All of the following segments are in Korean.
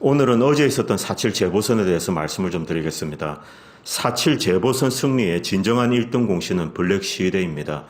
오늘은 어제 있었던 4.7 재보선에 대해서 말씀을 좀 드리겠습니다. 4.7 재보선 승리의 진정한 1등 공신은 블랙 시위대입니다.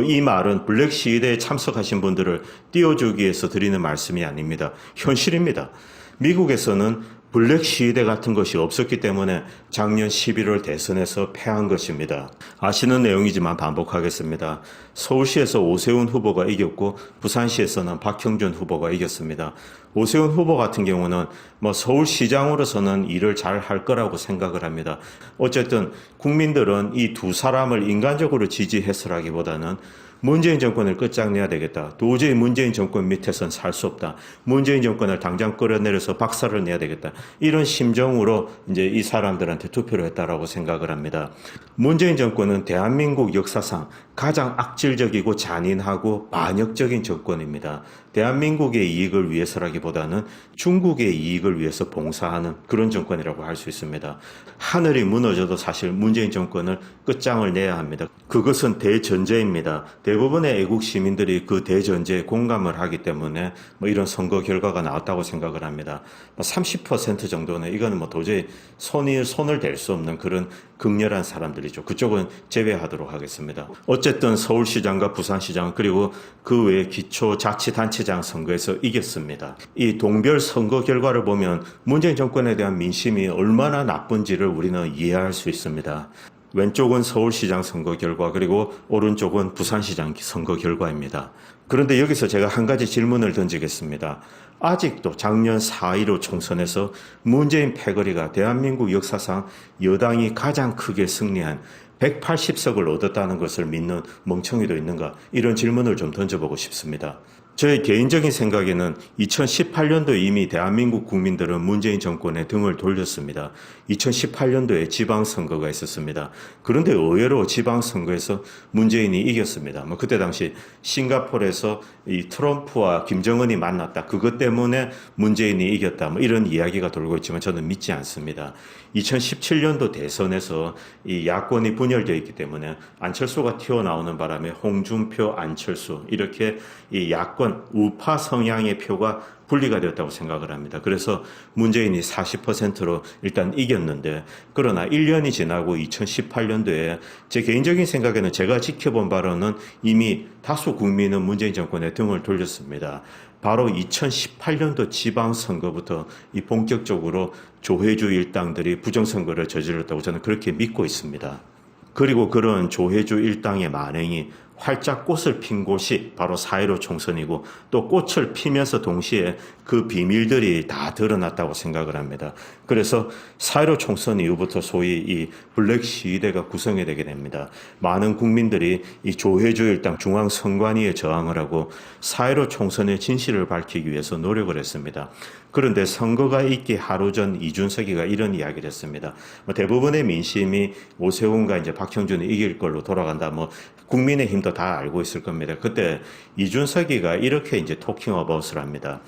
이 말은 블랙 시위대에 참석하신 분들을 띄워주기 위해서 드리는 말씀이 아닙니다. 현실입니다. 미국에서는 블랙 시위대 같은 것이 없었기 때문에 작년 11월 대선에서 패한 것입니다. 아시는 내용이지만 반복하겠습니다. 서울시에서 오세훈 후보가 이겼고 부산시에서는 박형준 후보가 이겼습니다. 오세훈 후보 같은 경우는 서울시장으로서는 일을 잘 할 거라고 생각을 합니다. 어쨌든 국민들은 이 두 사람을 인간적으로 지지했으라기보다는 문재인 정권을 끝장내야 되겠다. 도저히 문재인 정권 밑에선 살 수 없다. 문재인 정권을 당장 끌어내려서 박살을 내야 되겠다. 이런 심정으로 이제 이 사람들한테 투표를 했다라고 생각을 합니다. 문재인 정권은 대한민국 역사상 가장 악질적이고 잔인하고 반역적인 정권입니다. 대한민국의 이익을 위해서라기보다는 중국의 이익을 위해서 봉사하는 그런 정권이라고 할 수 있습니다. 하늘이 무너져도 사실 문재인 정권을 끝장을 내야 합니다. 그것은 대전제입니다. 대부분의 애국 시민들이 그 대전제에 공감을 하기 때문에 이런 선거 결과가 나왔다고 생각을 합니다. 30% 정도는 이거는 도저히 손을 댈 수 없는 그런 극렬한 사람들이죠. 그쪽은 제외하도록 하겠습니다. 어쨌든 서울시장과 부산시장 그리고 그 외 기초자치단체장 선거에서 이겼습니다. 이 동별 선거 결과를 보면 문재인 정권에 대한 민심이 얼마나 나쁜지를 우리는 이해할 수 있습니다. 왼쪽은 서울시장 선거 결과 그리고 오른쪽은 부산시장 선거 결과입니다. 그런데 여기서 제가 한 가지 질문을 던지겠습니다. 아직도 작년 4.15 총선에서 문재인 패거리가 대한민국 역사상 여당이 가장 크게 승리한 180석을 얻었다는 것을 믿는 멍청이도 있는가? 이런 질문을 좀 던져보고 싶습니다. 저의 개인적인 생각에는 2018년도에 이미 대한민국 국민들은 문재인 정권에 등을 돌렸습니다. 2018년도에 지방선거가 있었습니다. 그런데 의외로 지방선거에서 문재인이 이겼습니다. 그때 당시 싱가포르에서 이 트럼프와 김정은이 만났다. 그것 때문에 문재인이 이겼다. 이런 이야기가 돌고 있지만 저는 믿지 않습니다. 2017년도 대선에서 이 야권이 분열되어 있기 때문에 안철수가 튀어나오는 바람에 홍준표, 안철수 이렇게 이 야권 우파 성향의 표가 분리가 되었다고 생각을 합니다. 그래서 문재인이 40%로 일단 이겼는데 그러나 1년이 지나고 2018년도에 제 개인적인 생각에는 제가 지켜본 바로는 이미 다수 국민은 문재인 정권에 등을 돌렸습니다. 바로 2018년도 지방선거부터 이 본격적으로 조혜주 일당들이 부정선거를 저질렀다고 저는 그렇게 믿고 있습니다. 그리고 그런 조혜주 일당의 만행이 활짝 꽃을 핀 곳이 바로 4.15 총선이고 또 꽃을 피면서 동시에 그 비밀들이 다 드러났다고 생각을 합니다. 그래서 4.15 총선 이후부터 소위 이 블랙 시위대가 구성이 되게 됩니다. 많은 국민들이 이 조혜주 일당 중앙선관위에 저항을 하고 4.15 총선의 진실을 밝히기 위해서 노력을 했습니다. 그런데 선거가 있기 하루 전 이준석이가 이런 이야기를 했습니다. 대부분의 민심이 오세훈과 이제 박형준이 이길 걸로 돌아간다. 국민의힘도 다 알고 있을 겁니다. 그때 이준석이가 이렇게 이제 토킹 어바웃을 합니다.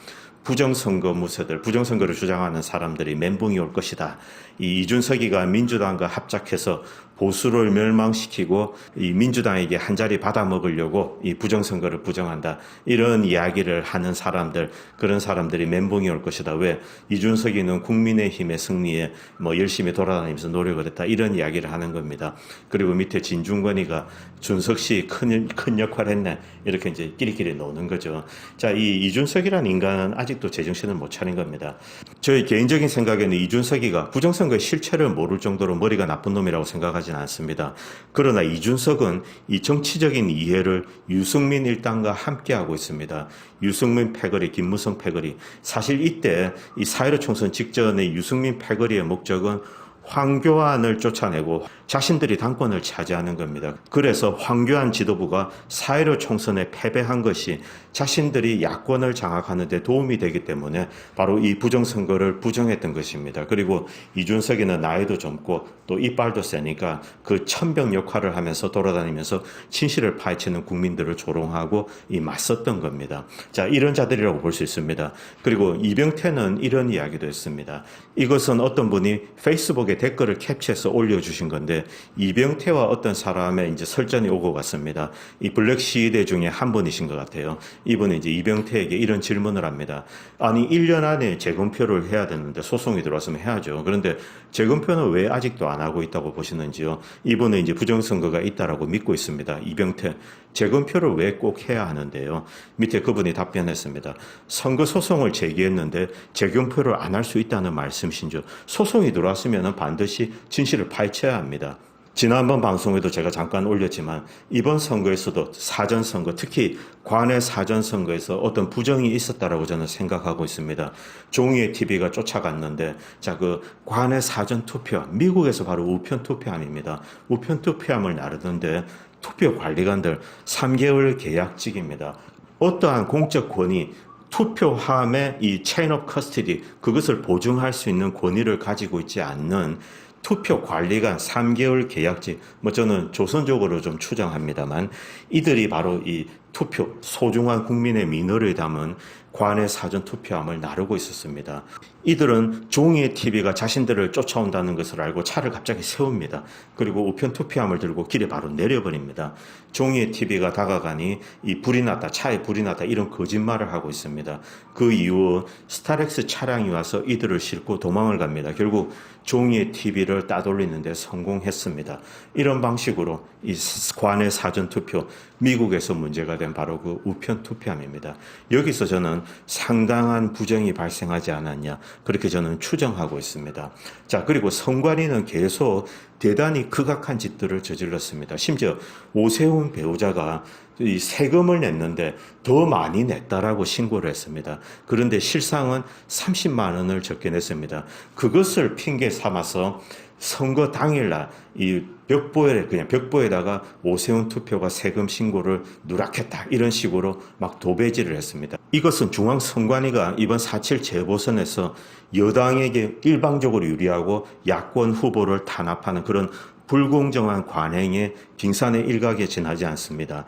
부정선거 무새들, 부정선거를 주장하는 사람들이 멘붕이 올 것이다. 이 이준석이가 민주당과 합작해서 보수를 멸망시키고 이 민주당에게 한 자리 받아먹으려고 이 부정선거를 부정한다. 이런 이야기를 하는 사람들, 그런 사람들이 멘붕이 올 것이다. 왜? 이준석이는 국민의힘의 승리에 열심히 돌아다니면서 노력을 했다. 이런 이야기를 하는 겁니다. 그리고 밑에 진중권이가 준석 씨 큰 역할을 했네. 이렇게 이제 끼리끼리 노는 거죠. 자, 이 이준석이라는 인간은 아직도 제정신을 못 차린 겁니다. 저희 개인적인 생각에는 이준석이가 부정선거의 실체를 모를 정도로 머리가 나쁜 놈이라고 생각하진 않습니다. 그러나 이준석은 이 정치적인 이해를 유승민 일당과 함께하고 있습니다. 유승민 패거리, 김무성 패거리. 사실 이때 이 4.15 총선 직전의 유승민 패거리의 목적은 황교안을 쫓아내고 자신들이 당권을 차지하는 겁니다. 그래서 황교안 지도부가 4.15 총선에 패배한 것이 자신들이 야권을 장악하는 데 도움이 되기 때문에 바로 이 부정선거를 부정했던 것입니다. 그리고 이준석이는 나이도 젊고 또 이빨도 세니까 그 천병 역할을 하면서 돌아다니면서 진실을 파헤치는 국민들을 조롱하고 맞섰던 겁니다. 자, 이런 자들이라고 볼 수 있습니다. 그리고 이병태는 이런 이야기도 했습니다. 이것은 어떤 분이 페이스북에 페이스북에 댓글을 캡처해서 올려주신 건데 이병태와 어떤 사람의 이제 설전이 오고 갔습니다. 이 블랙 시위대 중에 한 분이신 것 같아요. 이분이 이제 이병태에게 이런 질문을 합니다. 아니 1년 안에 재검표를 해야 되는데 소송이 들어왔으면 해야죠. 그런데 재검표는 왜 아직도 안 하고 있다고 보시는지요? 이분은 이제 부정선거가 있다라고 믿고 있습니다. 이병태 재검표를 왜 꼭 해야 하는데요? 밑에 그분이 답변했습니다. 선거 소송을 제기했는데 재검표를 안 할 수 있다는 말씀이신죠. 소송이 들어왔으면 반드시 진실을 파헤쳐야 합니다. 지난번 방송에도 제가 잠깐 올렸지만 이번 선거에서도 사전선거, 특히 관내 사전선거에서 어떤 부정이 있었다라고 저는 생각하고 있습니다. 종이의 TV가 쫓아갔는데 그 관내 사전투표, 미국에서 바로 우편투표함입니다. 우편투표함을 나르는데 투표관리관들 3개월 계약직입니다. 어떠한 공적 권위, 투표함의 이 체인 오브 커스터디, 그것을 보증할 수 있는 권위를 가지고 있지 않는 투표 관리관 3개월 계약직, 저는 조선족으로 좀 추정합니다만 이들이 바로 이 투표, 소중한 국민의 민의를 담은 관내 사전 투표함을 나르고 있었습니다. 이들은 종이의 TV가 자신들을 쫓아온다는 것을 알고 차를 갑자기 세웁니다. 그리고 우편 투표함을 들고 길에 바로 내려버립니다. 종이의 TV가 다가가니 이 불이 났다, 차에 불이 났다, 이런 거짓말을 하고 있습니다. 그 이후 스타렉스 차량이 와서 이들을 싣고 도망을 갑니다. 결국 종이의 TV를 따돌리는 데 성공했습니다. 이런 방식으로 이 관내 사전 투표, 미국에서 문제가 된 바로 그 우편 투표함입니다. 여기서 저는 상당한 부정이 발생하지 않았냐, 그렇게 저는 추정하고 있습니다. 자, 그리고 선관위는 계속 대단히 극악한 짓들을 저질렀습니다. 심지어 오세훈 배우자가 이 세금을 냈는데 더 많이 냈다라고 신고를 했습니다. 그런데 실상은 30만 원을 적게 냈습니다. 그것을 핑계 삼아서 선거 당일날 이 벽보에다가 오세훈 투표가 세금 신고를 누락했다, 이런 식으로 막 도배질을 했습니다. 이것은 중앙선관위가 이번 4.7 재보선에서 여당에게 일방적으로 유리하고 야권 후보를 탄압하는 그런 불공정한 관행의 빙산의 일각에 지나지 않습니다.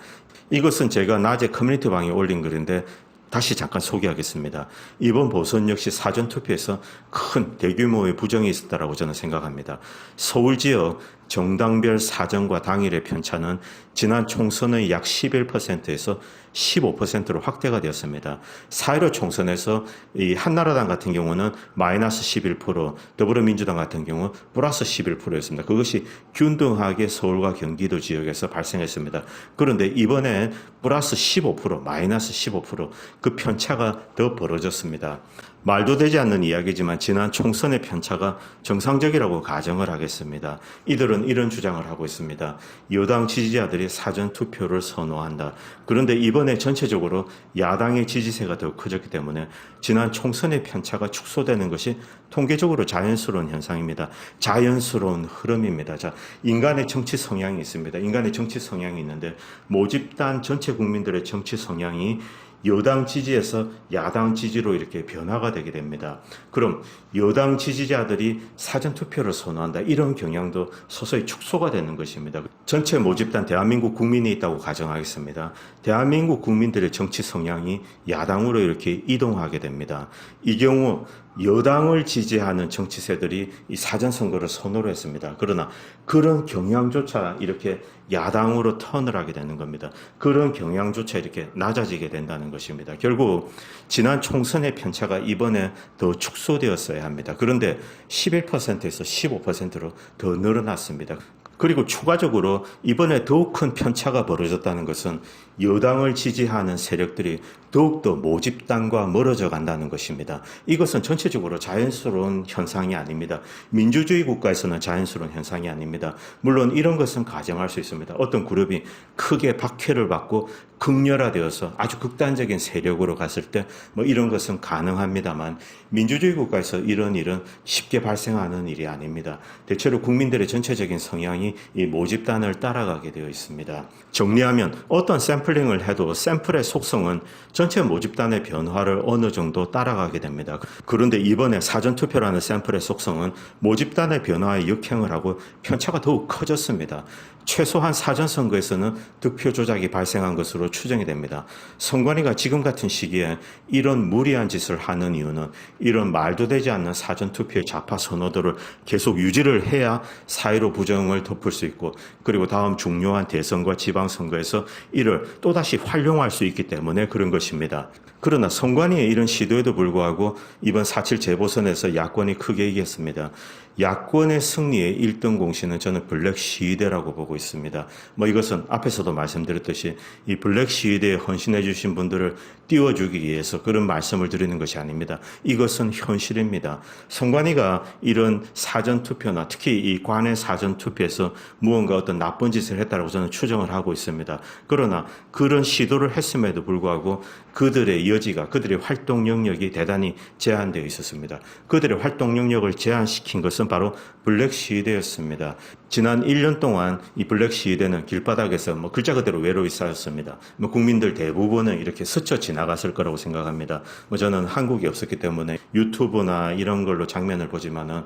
이것은 제가 낮에 커뮤니티 방에 올린 글인데 다시 잠깐 소개하겠습니다. 이번 보선 역시 사전투표에서 큰 대규모의 부정이 있었다고 저는 생각합니다. 서울 지역 정당별 사전과 당일의 편차는 지난 총선의 약 11%에서 15%로 확대가 되었습니다. 4.15 총선에서 이 한나라당 같은 경우는 마이너스 11%, 더불어민주당 같은 경우 플러스 11%였습니다. 그것이 균등하게 서울과 경기도 지역에서 발생했습니다. 그런데 이번에 플러스 15%, 마이너스 15%, 그 편차가 더 벌어졌습니다. 말도 되지 않는 이야기지만 지난 총선의 편차가 정상적이라고 가정을 하겠습니다. 이들은 이런 주장을 하고 있습니다. 여당 지지자들이 사전투표를 선호한다. 그런데 이번에 전체적으로 야당의 지지세가 더 커졌기 때문에 지난 총선의 편차가 축소되는 것이 통계적으로 자연스러운 현상입니다. 자연스러운 흐름입니다. 자, 인간의 정치 성향이 있습니다. 인간의 정치 성향이 있는데 모집단 전체 국민들의 정치 성향이 여당 지지에서 야당 지지로 이렇게 변화가 되게 됩니다. 그럼 여당 지지자들이 사전투표를 선호한다, 이런 경향도 서서히 축소가 되는 것입니다. 전체 모집단 대한민국 국민이 있다고 가정하겠습니다. 대한민국 국민들의 정치 성향이 야당으로 이렇게 이동하게 됩니다. 이 경우 여당을 지지하는 정치세들이 이 사전선거를 선호를 했습니다. 그러나 그런 경향조차 이렇게 야당으로 턴을 하게 되는 겁니다. 그런 경향조차 이렇게 낮아지게 된다는 것입니다. 결국 지난 총선의 편차가 이번에 더 축소되었어야 합니다. 그런데 11%에서 15%로 더 늘어났습니다. 그리고 추가적으로 이번에 더욱 큰 편차가 벌어졌다는 것은 여당을 지지하는 세력들이 더욱더 모집단과 멀어져 간다는 것입니다. 이것은 전체적으로 자연스러운 현상이 아닙니다. 민주주의 국가에서는 자연스러운 현상이 아닙니다. 물론 이런 것은 가정할 수 있습니다. 어떤 그룹이 크게 박해를 받고 극렬화되어서 아주 극단적인 세력으로 갔을 때 이런 것은 가능합니다만 민주주의 국가에서 이런 일은 쉽게 발생하는 일이 아닙니다. 대체로 국민들의 전체적인 성향이 주장이 이 모집단을 따라가게 되어 있습니다. 정리하면 어떤 샘플링을 해도 샘플의 속성은 전체 모집단의 변화를 어느 정도 따라가게 됩니다. 그런데 이번에 사전투표라는 샘플의 속성은 모집단의 변화에 역행을 하고 편차가 더욱 커졌습니다. 최소한 사전선거에서는 득표 조작이 발생한 것으로 추정이 됩니다. 선관위가 지금 같은 시기에 이런 무리한 짓을 하는 이유는 이런 말도 되지 않는 사전투표의 좌파 선호도를 계속 유지를 해야 4.15 부정을 덮을 수 있고, 그리고 다음 중요한 대선과 지방선거에서 이를 또다시 활용할 수 있기 때문에 그런 것입니다. 그러나 선관위의 이런 시도에도 불구하고 이번 4.7 재보선에서 야권이 크게 이겼습니다. 야권의 승리의 1등 공신은 저는 블랙 시위대라고 보고 있습니다. 이것은 앞에서도 말씀드렸듯이 이 블랙 시위대에 헌신해 주신 분들을 띄워주기 위해서 그런 말씀을 드리는 것이 아닙니다. 이것은 현실입니다. 선관위가 이런 사전투표나 특히 이 관외 사전투표에서 무언가 어떤 나쁜 짓을 했다고 저는 추정을 하고 있습니다. 그러나 그런 시도를 했음에도 불구하고 그들의 여지가, 그들의 활동 영역이 대단히 제한되어 있었습니다. 그들의 활동 영역을 제한시킨 것은 바로 블랙 시위대였습니다. 지난 1년 동안 이 블랙 시위대는 길바닥에서 글자 그대로 외로이 쌓였습니다. 국민들 대부분은 이렇게 스쳐 지나갔을 거라고 생각합니다. 저는 한국이 없었기 때문에 유튜브나 이런 걸로 장면을 보지만은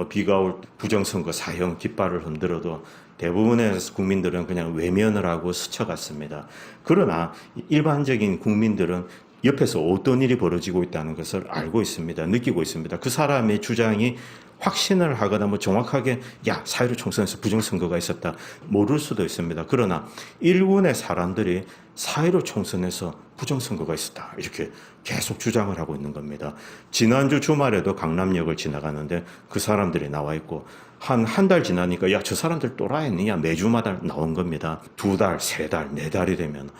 비가 올 부정선거 사형 깃발을 흔들어도 대부분의 국민들은 그냥 외면을 하고 스쳐갔습니다. 그러나 일반적인 국민들은 옆에서 어떤 일이 벌어지고 있다는 것을 알고 있습니다. 느끼고 있습니다. 그 사람의 주장이 확신을 하거나 정확하게 4.15 총선에서 부정선거가 있었다 모를 수도 있습니다. 그러나 일군의 사람들이 4.15 총선에서 부정선거가 있었다 이렇게 계속 주장을 하고 있는 겁니다. 지난주 주말에도 강남역을 지나가는데 그 사람들이 나와 있고 한 달 지나니까 저 사람들 또라이했느냐 매주마다 나온 겁니다. 2달, 3달, 4달이 되면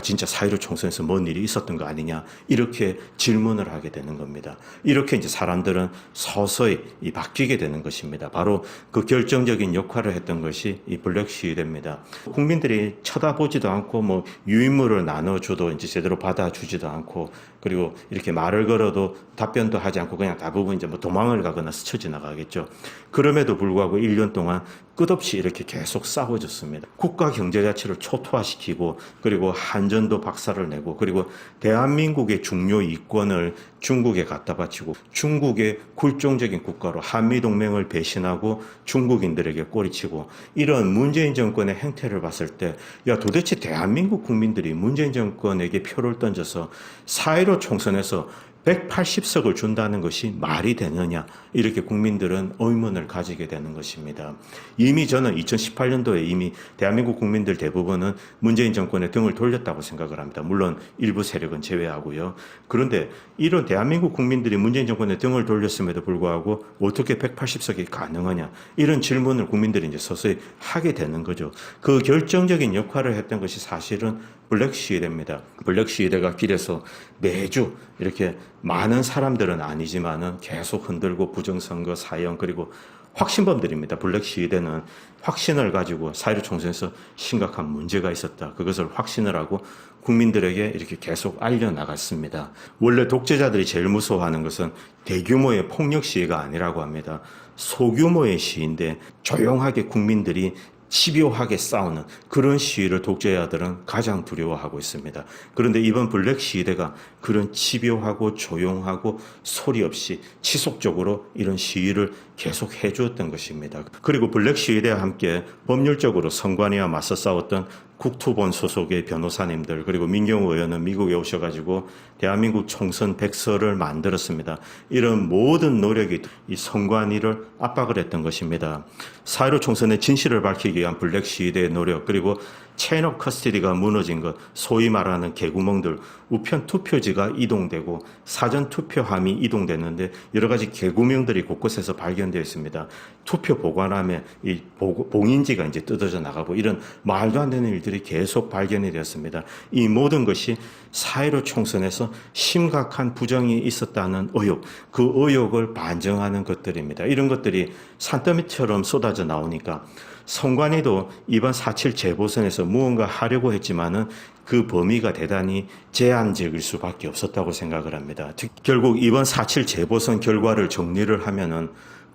진짜 4.15 총선에서 뭔 일이 있었던 거 아니냐 이렇게 질문을 하게 되는 겁니다. 이렇게 이제 사람들은 서서히 바뀌게 되는 것입니다. 바로 그 결정적인 역할을 했던 것이 이 블랙 시위대입니다. 국민들이 쳐다보지도 않고 유인물을 나눠줘도 이제 제대로 받아주지도 않고, 그리고 이렇게 말을 걸어도 답변도 하지 않고 그냥 대부분 이제 도망을 가거나 스쳐 지나가겠죠. 그럼에도 불구하고 1년 동안 끝없이 이렇게 계속 싸워졌습니다. 국가 경제 가치를 초토화시키고, 그리고 한전도 박살을 내고, 그리고 대한민국의 중요 이권을 중국에 갖다 바치고, 중국의 굴종적인 국가로 한미동맹을 배신하고 중국인들에게 꼬리치고, 이런 문재인 정권의 행태를 봤을 때 도대체 대한민국 국민들이 문재인 정권에게 표를 던져서 4.15 총선에서 180석을 준다는 것이 말이 되느냐 이렇게 국민들은 의문을 가지게 되는 것입니다. 이미 저는 2018년도에 이미 대한민국 국민들 대부분은 문재인 정권에 등을 돌렸다고 생각을 합니다. 물론 일부 세력은 제외하고요. 그런데 이런 대한민국 국민들이 문재인 정권에 등을 돌렸음에도 불구하고 어떻게 180석이 가능하냐 이런 질문을 국민들이 이제 서서히 하게 되는 거죠. 그 결정적인 역할을 했던 것이 사실은 블랙 시위대입니다. 블랙 시위대가 길에서 매주 이렇게 많은 사람들은 아니지만은 계속 흔들고 부정선거 사형, 그리고 확신범들입니다. 블랙 시위대는 확신을 가지고 4.15 총선에서 심각한 문제가 있었다. 그것을 확신을 하고 국민들에게 이렇게 계속 알려나갔습니다. 원래 독재자들이 제일 무서워하는 것은 대규모의 폭력 시위가 아니라고 합니다. 소규모의 시위인데 조용하게 국민들이 집요하게 싸우는 그런 시위를 독재자들은 가장 두려워하고 있습니다. 그런데 이번 블랙 시위대가 그런 집요하고 조용하고 소리 없이 지속적으로 이런 시위를 계속 해주었던 것입니다. 그리고 블랙 시위대와 함께 법률적으로 선관위와 맞서 싸웠던 국토본 소속의 변호사님들, 그리고 민경우 의원은 미국에 오셔가지고 대한민국 총선 백서를 만들었습니다. 이런 모든 노력이 이 선관위를 압박을 했던 것입니다. 4.15 총선의 진실을 밝히기 위한 블랙 시위대의 노력, 그리고 체인 오브 커스터디가 무너진 것, 소위 말하는 개구멍들, 우편 투표지가 이동되고 사전 투표함이 이동됐는데 여러 가지 개구멍들이 곳곳에서 발견되어 있습니다. 투표 보관함에 이 봉인지가 이제 뜯어져 나가고 이런 말도 안 되는 일들이 계속 발견이 되었습니다. 이 모든 것이 4.15 총선에서 심각한 부정이 있었다는 의혹, 그 의혹을 반증하는 것들입니다. 이런 것들이 산더미처럼 쏟아져 나오니까 선관위도 이번 4.7 재보선에서 무언가 하려고 했지만은 그 범위가 대단히 제한적일 수밖에 없었다고 생각을 합니다. 결국 이번 4.7 재보선 결과를 정리를 하면은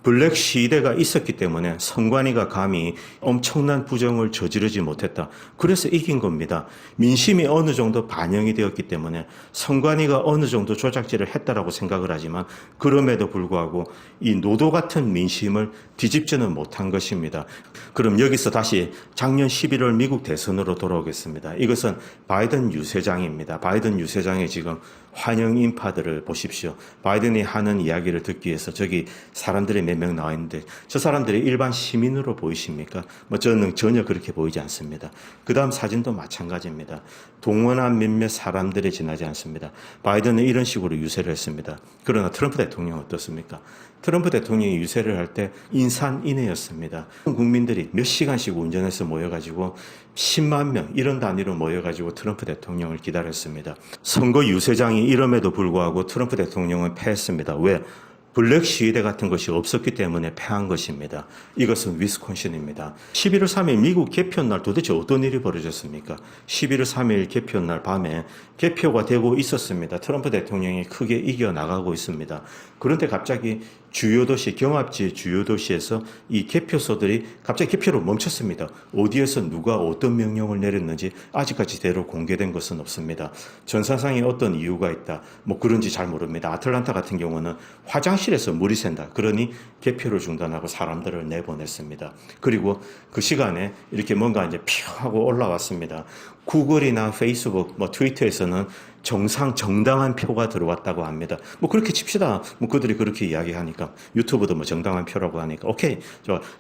블랙 시대가 있었기 때문에 선관위가 감히 엄청난 부정을 저지르지 못했다. 그래서 이긴 겁니다. 민심이 어느 정도 반영이 되었기 때문에 선관위가 어느 정도 조작질을 했다라고 생각을 하지만 그럼에도 불구하고 이 노도 같은 민심을 뒤집지는 못한 것입니다. 그럼 여기서 다시 작년 11월 미국 대선으로 돌아오겠습니다. 이것은 바이든 유세장입니다. 바이든 유세장에 지금 환영 인파들을 보십시오. 바이든이 하는 이야기를 듣기 위해서 저기 사람들이 몇 명 나와 있는데 저 사람들이 일반 시민으로 보이십니까? 저는 전혀 그렇게 보이지 않습니다. 그 다음 사진도 마찬가지입니다. 동원한 몇몇 사람들이 지나지 않습니다. 바이든은 이런 식으로 유세를 했습니다. 그러나 트럼프 대통령은 어떻습니까? 트럼프 대통령이 유세를 할 때 인산인해였습니다. 국민들이 몇 시간씩 운전해서 모여가지고 10만 명 이런 단위로 모여가지고 트럼프 대통령을 기다렸습니다. 선거 유세장이 이럼에도 불구하고 트럼프 대통령은 패했습니다. 왜? 블랙 시위대 같은 것이 없었기 때문에 패한 것입니다. 이것은 위스콘신입니다. 11월 3일 미국 개표날 도대체 어떤 일이 벌어졌습니까? 11월 3일 개표날 밤에 개표가 되고 있었습니다. 트럼프 대통령이 크게 이겨나가고 있습니다. 그런데 갑자기 주요 도시, 경합지 주요 도시에서 이 개표소들이 갑자기 개표를 멈췄습니다. 어디에서 누가 어떤 명령을 내렸는지 아직까지 제대로 공개된 것은 없습니다. 전사상에 어떤 이유가 있다. 그런지 잘 모릅니다. 아틀란타 같은 경우는 화장실에서 물이 샌다. 그러니 개표를 중단하고 사람들을 내보냈습니다. 그리고 그 시간에 이렇게 뭔가 이제 퓨 하고 올라왔습니다. 구글이나 페이스북, 트위터에서는 정당한 표가 들어왔다고 합니다. 그렇게 칩시다. 그들이 그렇게 이야기하니까 유튜브도 정당한 표라고 하니까 오케이.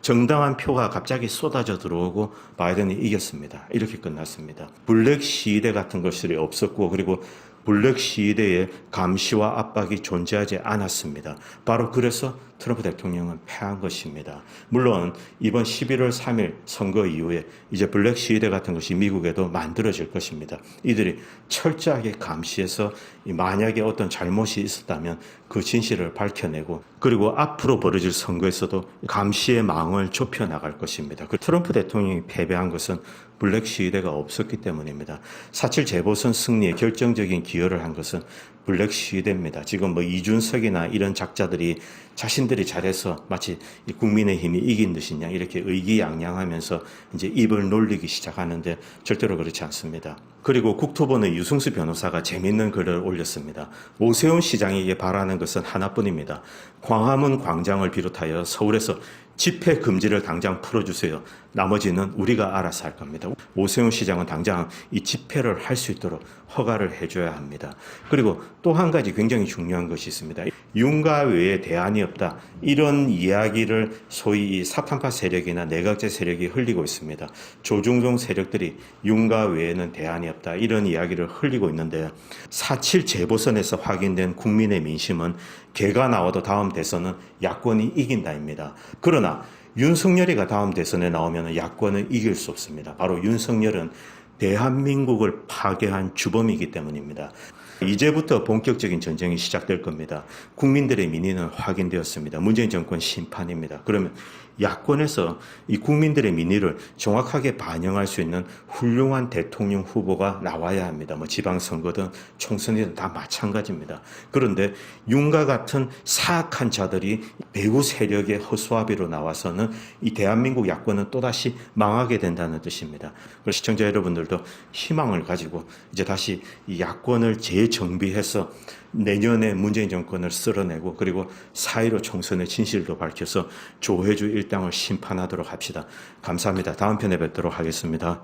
정당한 표가 갑자기 쏟아져 들어오고 바이든이 이겼습니다. 이렇게 끝났습니다. 블랙 시위대 같은 것들이 없었고 그리고 블랙 시위대의 감시와 압박이 존재하지 않았습니다. 바로 그래서 트럼프 대통령은 패한 것입니다. 물론 이번 11월 3일 선거 이후에 이제 블랙 시위대 같은 것이 미국에도 만들어질 것입니다. 이들이 철저하게 감시해서 만약에 어떤 잘못이 있었다면 그 진실을 밝혀내고 그리고 앞으로 벌어질 선거에서도 감시의 망을 좁혀나갈 것입니다. 트럼프 대통령이 패배한 것은 블랙 시위대가 없었기 때문입니다. 4.7 재보선 승리에 결정적인 기여를 한 것은 블랙 시위대입니다. 지금 이준석이나 이런 작자들이 자신들이 잘해서 마치 국민의힘이 이긴 듯이냐 이렇게 의기양양하면서 이제 입을 놀리기 시작하는데 절대로 그렇지 않습니다. 그리고 국토부의 유승수 변호사가 재밌는 글을 올렸습니다. 오세훈 시장에게 바라는 것은 하나뿐입니다. 광화문 광장을 비롯하여 서울에서 집회 금지를 당장 풀어주세요. 나머지는 우리가 알아서 할 겁니다. 오세훈 시장은 당장 이 집회를 할 수 있도록 허가를 해줘야 합니다. 그리고 또 한 가지 굉장히 중요한 것이 있습니다. 윤가 외에 대안이 없다. 이런 이야기를 소위 이 사탄파 세력이나 내각제 세력이 흘리고 있습니다. 조중동 세력들이 윤가 외에는 대안이 없다. 이런 이야기를 흘리고 있는데 4.7 재보선에서 확인된 국민의 민심은 개가 나와도 다음 대선은 야권이 이긴다입니다. 그러나 윤석열이가 다음 대선에 나오면 야권을 이길 수 없습니다. 바로 윤석열은 대한민국을 파괴한 주범이기 때문입니다. 이제부터 본격적인 전쟁이 시작될 겁니다. 국민들의 민의는 확인되었습니다. 문재인 정권 심판입니다. 그러면 야권에서 이 국민들의 민의를 정확하게 반영할 수 있는 훌륭한 대통령 후보가 나와야 합니다. 지방선거든 총선이든 다 마찬가지입니다. 그런데 윤과 같은 사악한 자들이 배후 세력의 허수아비로 나와서는 이 대한민국 야권은 또다시 망하게 된다는 뜻입니다. 그래서 시청자 여러분들도 희망을 가지고 이제 다시 이 야권을 재정비해서 내년에 문재인 정권을 쓸어내고 그리고 4.15 총선의 진실도 밝혀서 조혜주 일당을 심판하도록 합시다. 감사합니다. 다음 편에 뵙도록 하겠습니다.